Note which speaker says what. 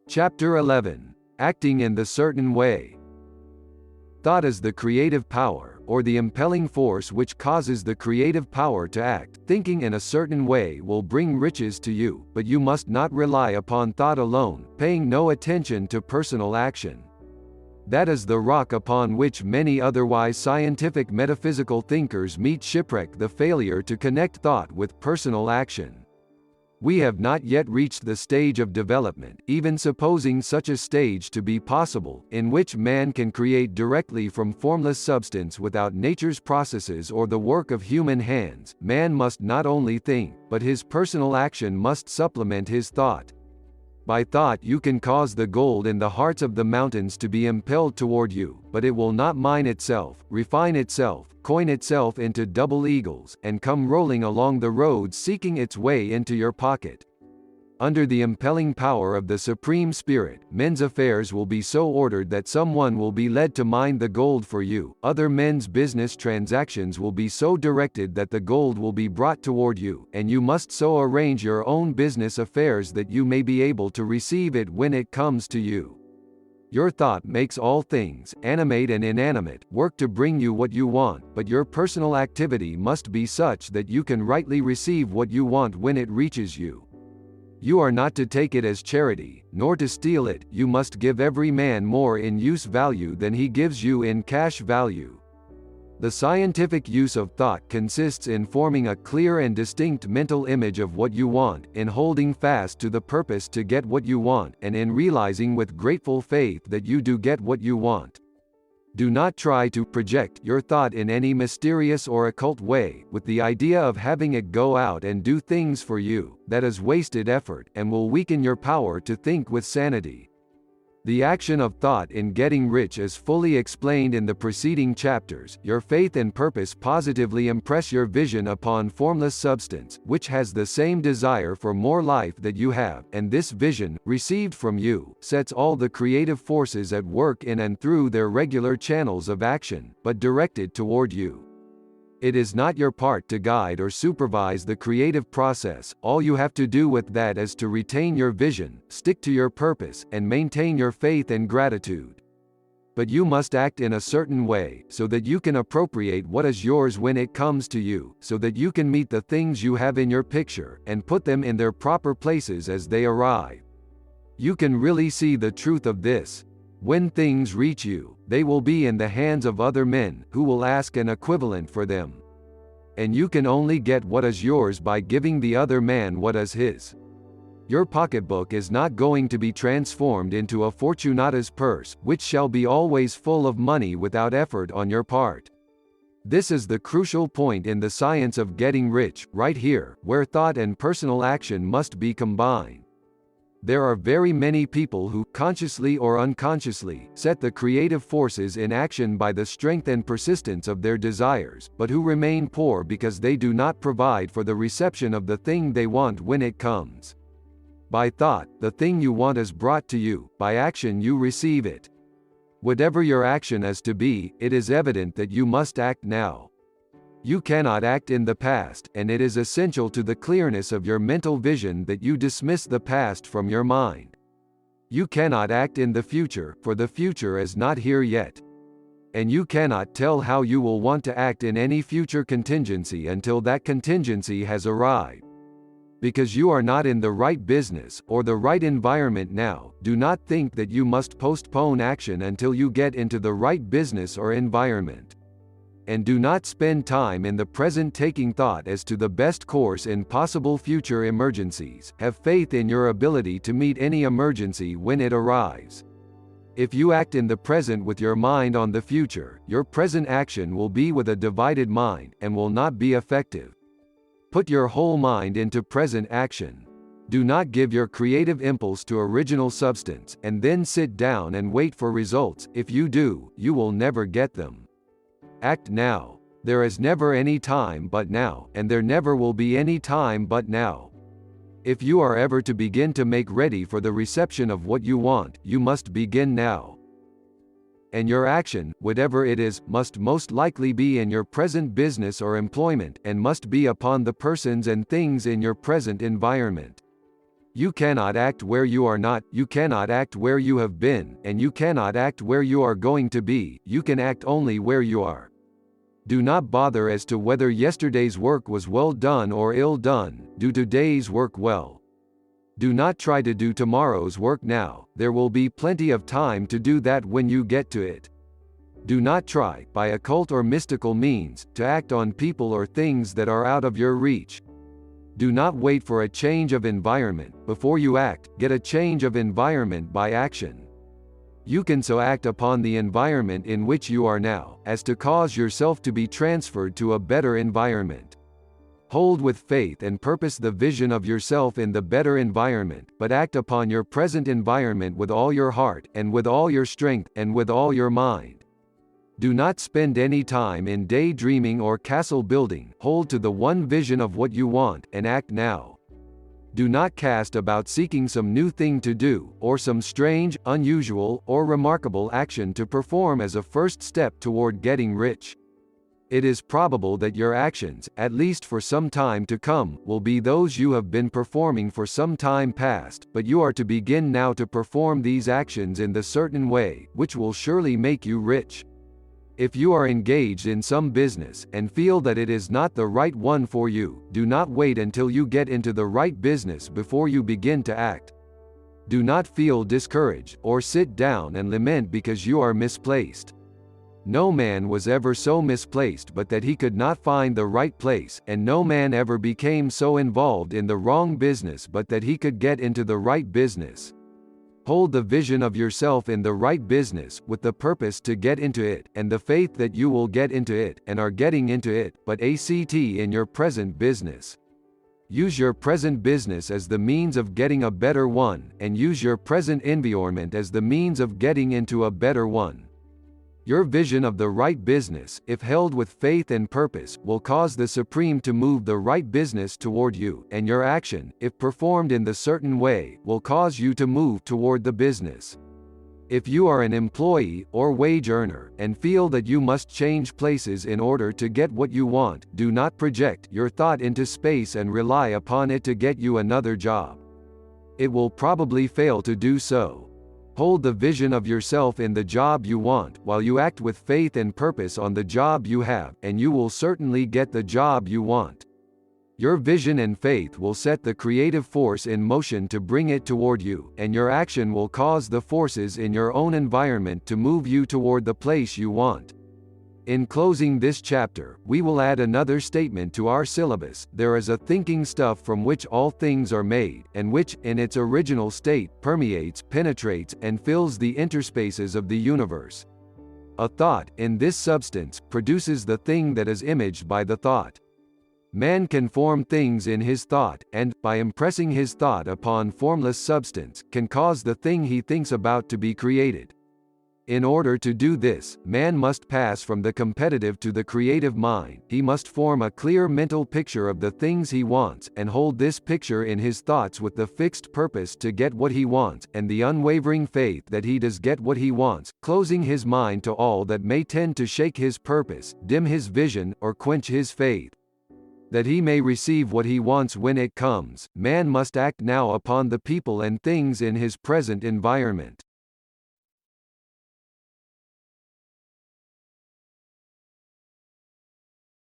Speaker 1: Chapter 11. Acting in the Certain Way. Thought is the creative power, or the impelling force which causes the creative power to act. Thinking in a certain way will bring riches to you, but you must not rely upon thought alone, paying no attention to personal action. That is the rock upon which many otherwise scientific metaphysical thinkers meet shipwreck: the failure to connect thought with personal action. We have not yet reached the stage of development, even supposing such a stage to be possible, in which man can create directly from formless substance without nature's processes or the work of human hands. Man must not only think, but his personal action must supplement his thought. By thought you can cause the gold in the hearts of the mountains to be impelled toward you, but it will not mine itself, refine itself, coin itself into double eagles, and come rolling along the road seeking its way into your pocket. Under the impelling power of the Supreme Spirit, men's affairs will be so ordered that someone will be led to mine the gold for you. Other men's business transactions will be so directed that the gold will be brought toward you, and you must so arrange your own business affairs that you may be able to receive it when it comes to you. Your thought makes all things, animate and inanimate, work to bring you what you want, but your personal activity must be such that you can rightly receive what you want when it reaches you. You are not to take it as charity, nor to steal it. You must give every man more in use value than he gives you in cash value. The scientific use of thought consists in forming a clear and distinct mental image of what you want, in holding fast to the purpose to get what you want, and in realizing with grateful faith that you do get what you want. Do not try to project your thought in any mysterious or occult way, with the idea of having it go out and do things for you. That is wasted effort, and will weaken your power to think with sanity. The action of thought in getting rich is fully explained in the preceding chapters. Your faith and purpose positively impress your vision upon formless substance, which has the same desire for more life that you have, and this vision, received from you, sets all the creative forces at work in and through their regular channels of action, but directed toward you. It is not your part to guide or supervise the creative process. All you have to do with that is to retain your vision, stick to your purpose, and maintain your faith and gratitude. But you must act in a certain way, so that you can appropriate what is yours when it comes to you, so that you can meet the things you have in your picture, and put them in their proper places as they arrive. You can really see the truth of this. When things reach you, they will be in the hands of other men, who will ask an equivalent for them. And you can only get what is yours by giving the other man what is his. Your pocketbook is not going to be transformed into a Fortunata's purse, which shall be always full of money without effort on your part. This is the crucial point in the science of getting rich, right here, where thought and personal action must be combined. There are very many people who, consciously or unconsciously, set the creative forces in action by the strength and persistence of their desires, but who remain poor because they do not provide for the reception of the thing they want when it comes. By thought, the thing you want is brought to you; by action you receive it. Whatever your action is to be, it is evident that you must act now. You cannot act in the past, and it is essential to the clearness of your mental vision that you dismiss the past from your mind. You cannot act in the future, for the future is not here yet. And you cannot tell how you will want to act in any future contingency until that contingency has arrived. Because you are not in the right business, or the right environment now, do not think that you must postpone action until you get into the right business or environment. And do not spend time in the present taking thought as to the best course in possible future emergencies. Have faith in your ability to meet any emergency when it arrives. If you act in the present with your mind on the future, your present action will be with a divided mind, and will not be effective. Put your whole mind into present action. Do not give your creative impulse to original substance, and then sit down and wait for results. If you do, you will never get them. Act now. There is never any time but now, and there never will be any time but now. If you are ever to begin to make ready for the reception of what you want, you must begin now. And your action, whatever it is, must most likely be in your present business or employment, and must be upon the persons and things in your present environment. You cannot act where you are not, you cannot act where you have been, and you cannot act where you are going to be, you can act only where you are. Do not bother as to whether yesterday's work was well done or ill done, do today's work well. Do not try to do tomorrow's work now, there will be plenty of time to do that when you get to it. Do not try, by occult or mystical means, to act on people or things that are out of your reach. Do not wait for a change of environment. Before you act, get a change of environment by action. You can so act upon the environment in which you are now, as to cause yourself to be transferred to a better environment. Hold with faith and purpose the vision of yourself in the better environment, but act upon your present environment with all your heart, and with all your strength, and with all your mind. Do not spend any time in daydreaming or castle building, hold to the one vision of what you want, and act now. Do not cast about seeking some new thing to do, or some strange, unusual, or remarkable action to perform as a first step toward getting rich. It is probable that your actions, at least for some time to come, will be those you have been performing for some time past, but you are to begin now to perform these actions in the certain way, which will surely make you rich. If you are engaged in some business, and feel that it is not the right one for you, do not wait until you get into the right business before you begin to act. Do not feel discouraged, or sit down and lament because you are misplaced. No man was ever so misplaced but that he could not find the right place, and no man ever became so involved in the wrong business but that he could get into the right business. Hold the vision of yourself in the right business, with the purpose to get into it, and the faith that you will get into it, and are getting into it, but act in your present business. Use your present business as the means of getting a better one, and use your present environment as the means of getting into a better one. Your vision of the right business, if held with faith and purpose, will cause the Supreme to move the right business toward you, and your action, if performed in the certain way, will cause you to move toward the business. If you are an employee, or wage earner, and feel that you must change places in order to get what you want, do not project your thought into space and rely upon it to get you another job. It will probably fail to do so. Hold the vision of yourself in the job you want, while you act with faith and purpose on the job you have, and you will certainly get the job you want. Your vision and faith will set the creative force in motion to bring it toward you, and your action will cause the forces in your own environment to move you toward the place you want. In closing this chapter, we will add another statement to our syllabus: there is a thinking stuff from which all things are made, and which, in its original state, permeates, penetrates, and fills the interspaces of the universe. A thought, in this substance, produces the thing that is imaged by the thought. Man can form things in his thought, and, by impressing his thought upon formless substance, can cause the thing he thinks about to be created. In order to do this, man must pass from the competitive to the creative mind. He must form a clear mental picture of the things he wants, and hold this picture in his thoughts with the fixed purpose to get what he wants, and the unwavering faith that he does get what he wants, closing his mind to all that may tend to shake his purpose, dim his vision, or quench his faith. That he may receive what he wants when it comes, man must act now upon the people and things in his present environment.